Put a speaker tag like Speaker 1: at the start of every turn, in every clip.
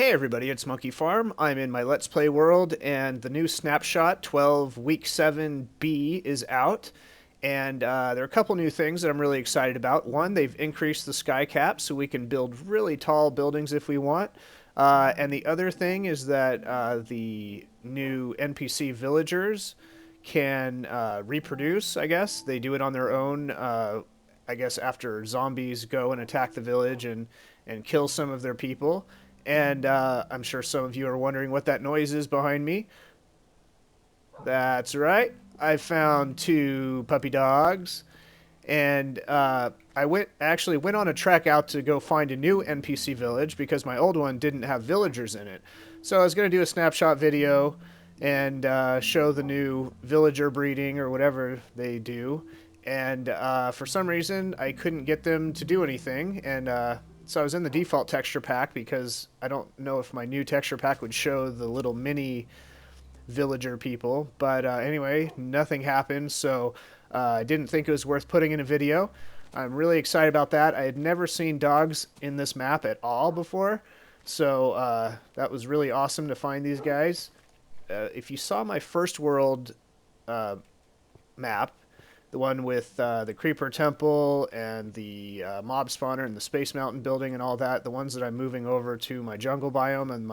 Speaker 1: Hey everybody, it's Monkeyfarm. I'm in my Let's Play world, and the new Snapshot 12 Week 7B is out. And there are a couple new things that I'm really excited about. One, they've increased the sky cap so we can build really tall buildings if we want. And the other thing is that the new NPC villagers can reproduce, I guess. They do it on their own, I guess, after zombies go and attack the village and kill some of their people. And I'm sure some of you are wondering what that noise is behind me. That's right. I found two puppy dogs, and I actually went on a trek out to go find a new NPC village because my old one didn't have villagers in it. So I was going to do a snapshot video and show the new villager breeding or whatever they do. And for some reason, I couldn't get them to do anything, and so I was in the default texture pack because I don't know if my new texture pack would show the little mini villager people. But anyway, nothing happened, so I didn't think it was worth putting in a video. I'm really excited about that. I had never seen dogs in this map at all before, so that was really awesome to find these guys. If you saw my first world map, the one with the Creeper Temple and the Mob Spawner and the Space Mountain building and all that, the ones that I'm moving over to my jungle biome and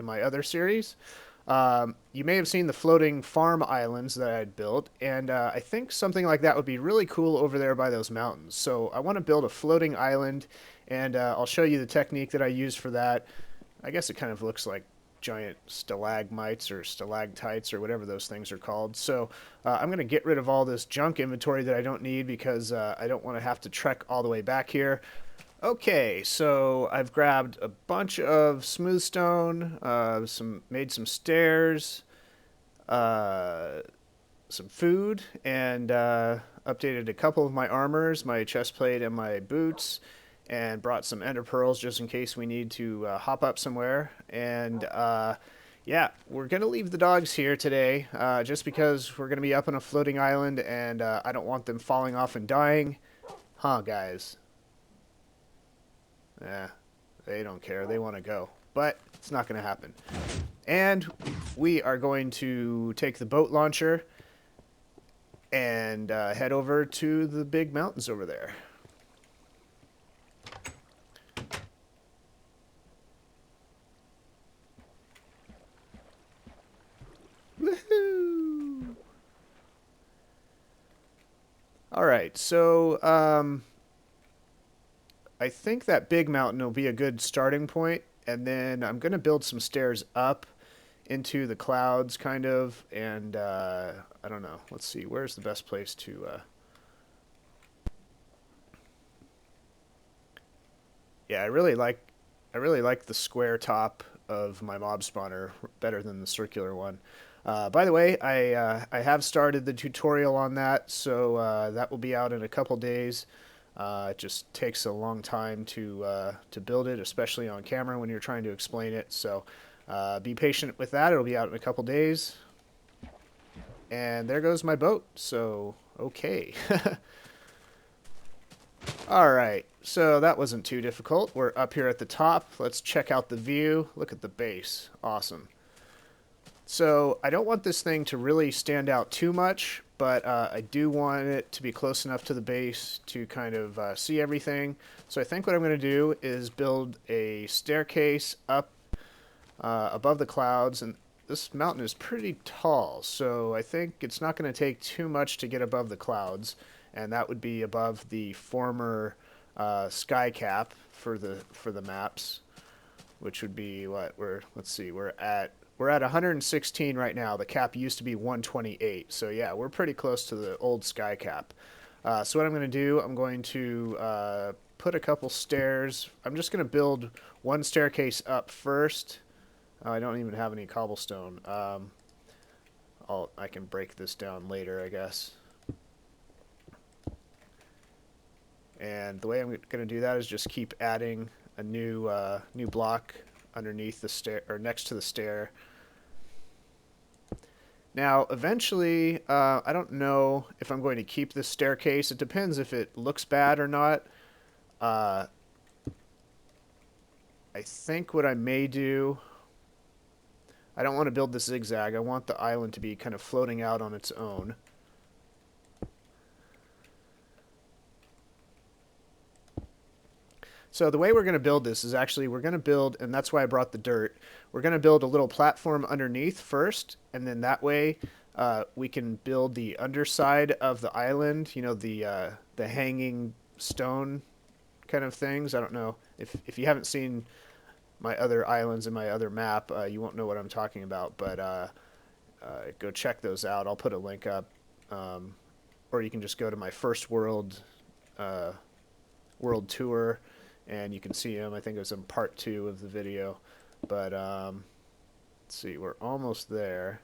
Speaker 1: my other series. You may have seen the floating farm islands that I had built, and I think something like that would be really cool over there by those mountains. So I want to build a floating island, and I'll show you the technique that I use for that. I guess it kind of looks like giant stalagmites or stalactites or whatever those things are called. So I'm going to get rid of all this junk inventory that I don't need because I don't want to have to trek all the way back here. Okay, so I've grabbed a bunch of smooth stone, made some stairs, some food, and updated a couple of my armors, my chest plate and my boots, and brought some ender pearls just in case we need to hop up somewhere. And yeah, we're going to leave the dogs here today just because we're going to be up on a floating island, and I don't want them falling off and dying. Huh, guys? Yeah, they don't care. They want to go. But it's not going to happen. And we are going to take the boat launcher and head over to the big mountains over there. Woohoo! Alright, so I think that big mountain will be a good starting point, and then I'm going to build some stairs up into the clouds, kind of, and I don't know. Let's see, where's the best place to... Yeah, I really like the square top of my mob spawner better than the circular one. By the way, I have started the tutorial on that, so that will be out in a couple days. It just takes a long time to build it, especially on camera when you're trying to explain it. So be patient with that. It'll be out in a couple days. And there goes my boat. So okay. All right. So that wasn't too difficult. We're up here at the top. Let's check out the view. Look at the base. Awesome. So I don't want this thing to really stand out too much, but I do want it to be close enough to the base to kind of see everything. So I think what I'm going to do is build a staircase up above the clouds, and this mountain is pretty tall, so I think it's not going to take too much to get above the clouds, and that would be above the former sky cap for the maps, which would be what let's see, we're at 116 right now. The cap used to be 128. So yeah, we're pretty close to the old sky cap. So what I'm going to do, I'm going to put a couple stairs. I'm just going to build one staircase up first. I don't even have any cobblestone. I can break this down later, I guess. And the way I'm going to do that is just keep adding a new block underneath the stair, or next to the stair. Now, eventually, I don't know if I'm going to keep this staircase. It depends if it looks bad or not. I think what I may do, I don't want to build this zigzag. I want the island to be kind of floating out on its own. So the way we're going to build this is actually we're going to build, and that's why I brought the dirt, we're going to build a little platform underneath first, and then that way we can build the underside of the island, you know, the hanging stone kind of things. I don't know. If you haven't seen my other islands in my other map, you won't know what I'm talking about, but go check those out. I'll put a link up, or you can just go to my first world tour, and you can see them. I think it was in part 2 of the video, but let's see, we're almost there.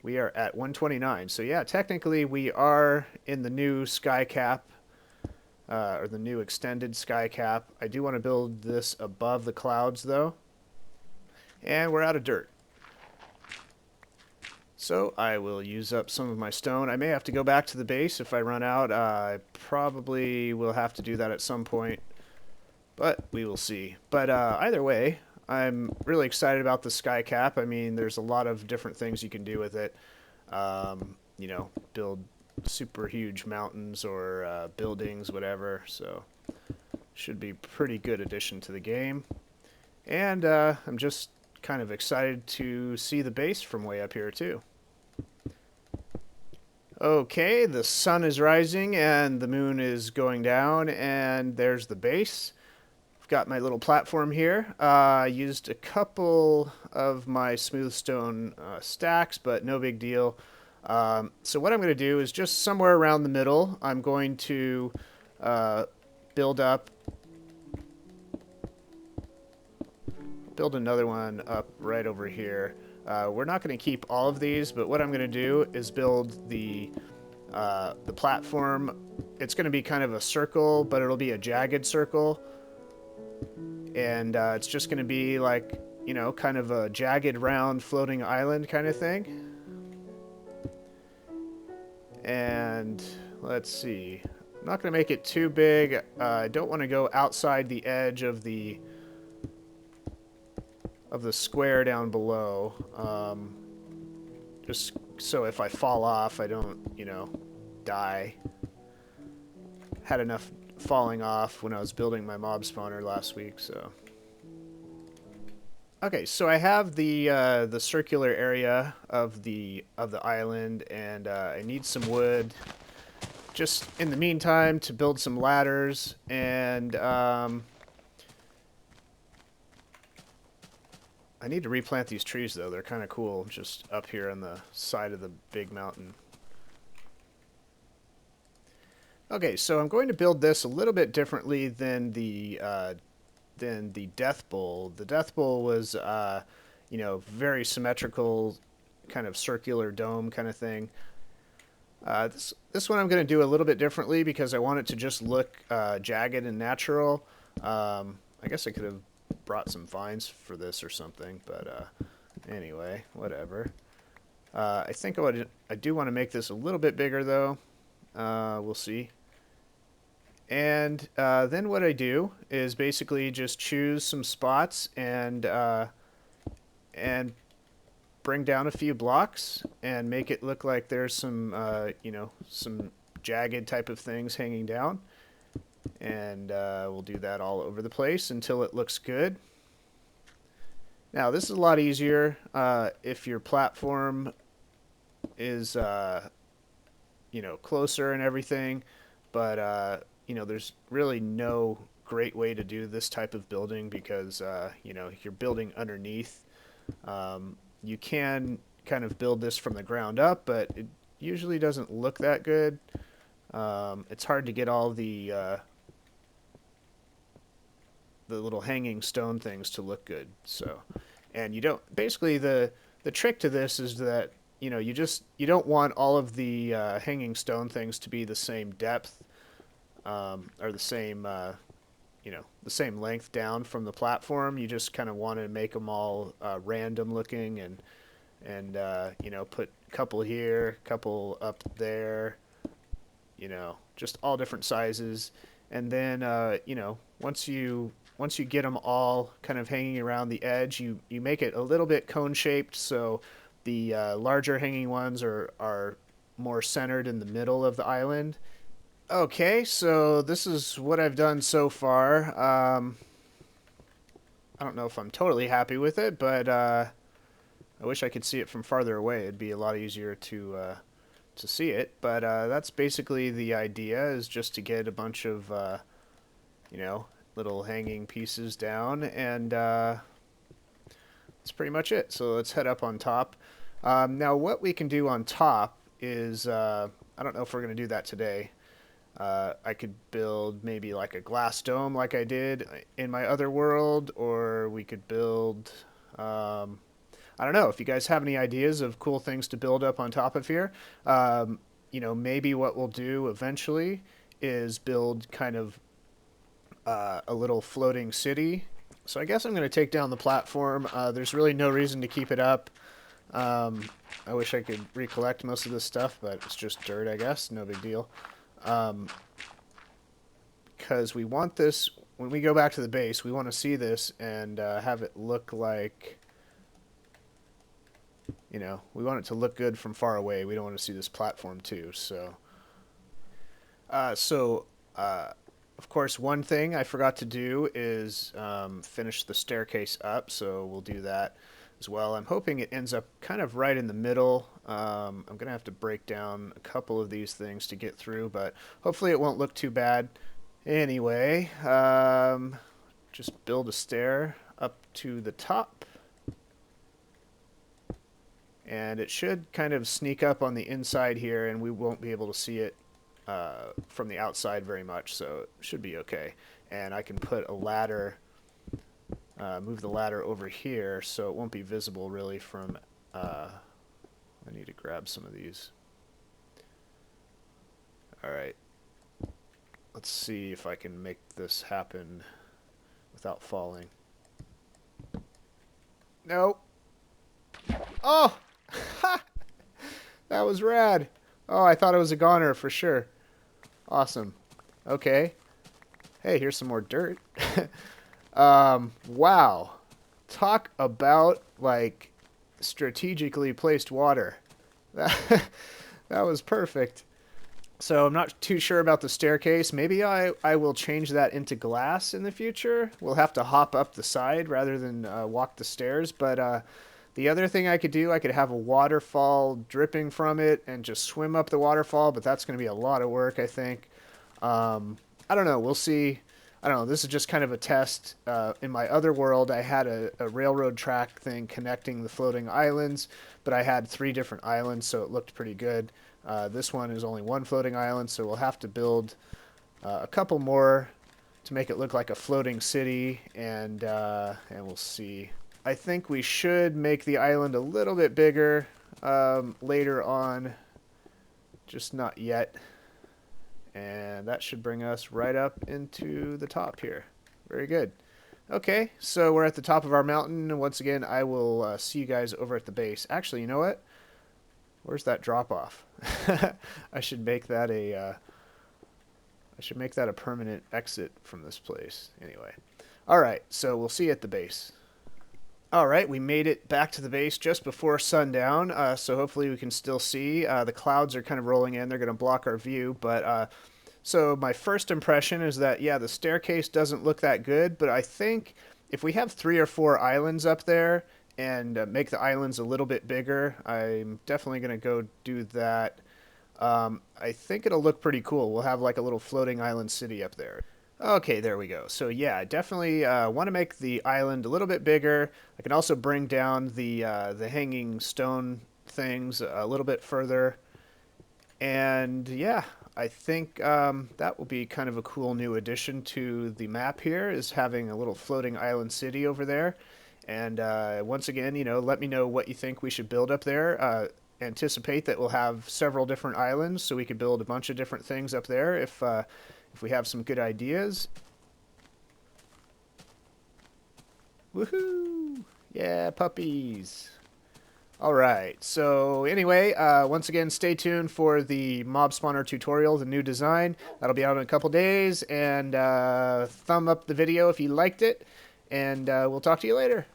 Speaker 1: We are at 129, so yeah, technically we are in the new sky cap, or the new extended sky cap. I do want to build this above the clouds though, and we're out of dirt. So I will use up some of my stone. I may have to go back to the base if I run out. I probably will have to do that at some point, but we will see. But either way, I'm really excited about the sky cap. I mean, there's a lot of different things you can do with it. You know, build super huge mountains or buildings, whatever. So should be pretty good addition to the game. And I'm just kind of excited to see the base from way up here too. Okay, the sun is rising and the moon is going down, and there's the base. I've got my little platform here. I used a couple of my smooth stone stacks, but no big deal. So what I'm going to do is just somewhere around the middle, I'm going to build another one up right over here. We're not going to keep all of these, but what I'm going to do is build the platform. It's going to be kind of a circle, but it'll be a jagged circle. And it's just going to be like, you know, kind of a jagged, round, floating island kind of thing. And let's see. I'm not going to make it too big. I don't want to go outside the edge of the square down below. Just so if I fall off, I don't, you know, die. Had enough falling off when I was building my mob spawner last week, so. Okay, so I have the circular area of the island, and I need some wood. Just in the meantime to build some ladders, and I need to replant these trees though. They're kind of cool, just up here on the side of the big mountain. Okay, so I'm going to build this a little bit differently than the Death Bowl. The Death Bowl was, you know, very symmetrical, kind of circular dome kind of thing. This one I'm going to do a little bit differently because I want it to just look jagged and natural. I guess I could have brought some vines for this or something, but anyway, whatever. I think I do want to make this a little bit bigger though. We'll see. And then what I do is basically just choose some spots and bring down a few blocks and make it look like there's some, you know, some jagged type of things hanging down. And we'll do that all over the place until it looks good. Now, this is a lot easier if your platform is, you know, closer and everything. But, you know, there's really no great way to do this type of building because, you know, you're building underneath. You can kind of build this from the ground up, but it usually doesn't look that good. It's hard to get all the little hanging stone things to look good. So, and you don't, basically the trick to this is that, you know, you don't want all of the hanging stone things to be the same depth, or the same, you know, the same length down from the platform. You just kind of want to make them all random looking, and you know, put a couple here, couple up there, you know, just all different sizes. And then you know, once once you get them all kind of hanging around the edge, you make it a little bit cone shaped, so the larger hanging ones are more centered in the middle of the island. Okay, so this is what I've done so far. I don't know if I'm totally happy with it, but I wish I could see it from farther away. It'd be a lot easier to see it. But that's basically the idea, is just to get a bunch of you know, little hanging pieces down, and that's pretty much it. So let's head up on top. Now what we can do on top is, I don't know if we're going to do that today. I could build maybe like a glass dome like I did in my other world, or we could build, I don't know, if you guys have any ideas of cool things to build up on top of here. You know, maybe what we'll do eventually is build kind of a little floating city. So I guess I'm going to take down the platform. There's really no reason to keep it up. I wish I could recollect most of this stuff, but it's just dirt, I guess. No big deal. Because we want this, when we go back to the base, we want to see this and have it look like, you know, we want it to look good from far away. We don't want to see this platform too. So, of course, one thing I forgot to do is finish the staircase up, so we'll do that as well. I'm hoping it ends up kind of right in the middle. I'm going to have to break down a couple of these things to get through, but hopefully it won't look too bad. Anyway, just build a stair up to the top. And it should kind of sneak up on the inside here, and we won't be able to see it from the outside very much, so it should be okay. And I can put a ladder, move the ladder over here, so it won't be visible really from, I need to grab some of these. Alright, let's see if I can make this happen without falling. Nope. Oh! Ha! That was rad. Oh, I thought it was a goner for sure. Awesome. Okay. Hey, here's some more dirt. Wow. Talk about, like, strategically placed water. That was perfect. So I'm not too sure about the staircase. Maybe I will change that into glass in the future. We'll have to hop up the side rather than walk the stairs, but the other thing I could do, I could have a waterfall dripping from it and just swim up the waterfall, but that's going to be a lot of work, I think. I don't know. We'll see. I don't know. This is just kind of a test. In my other world, I had a railroad track thing connecting the floating islands, but I had 3 different islands, so it looked pretty good. This one is only 1 floating island, so we'll have to build a couple more to make it look like a floating city, and we'll see. I think we should make the island a little bit bigger later on, just not yet. And that should bring us right up into the top here. Very good. Okay, so we're at the top of our mountain. Once again, I will see you guys over at the base. Actually, you know what? Where's that drop off? I should make that a permanent exit from this place. Anyway. All right, so we'll see you at the base. All right, we made it back to the base just before sundown, so hopefully we can still see. The clouds are kind of rolling in. They're going to block our view, but so my first impression is that, yeah, the staircase doesn't look that good, but I think if we have 3 or 4 islands up there and make the islands a little bit bigger, I'm definitely going to go do that. I think it'll look pretty cool. We'll have like a little floating island city up there. Okay, there we go. So yeah, I definitely want to make the island a little bit bigger. I can also bring down the hanging stone things a little bit further. And yeah, I think that will be kind of a cool new addition to the map here, is having a little floating island city over there. And once again, you know, let me know what you think we should build up there. Anticipate that we'll have several different islands, so we could build a bunch of different things up there if we have some good ideas. Woohoo! Yeah, puppies. All right. So anyway, once again, stay tuned for the mob spawner tutorial, the new design. That'll be out in a couple days. And thumb up the video if you liked it. And we'll talk to you later.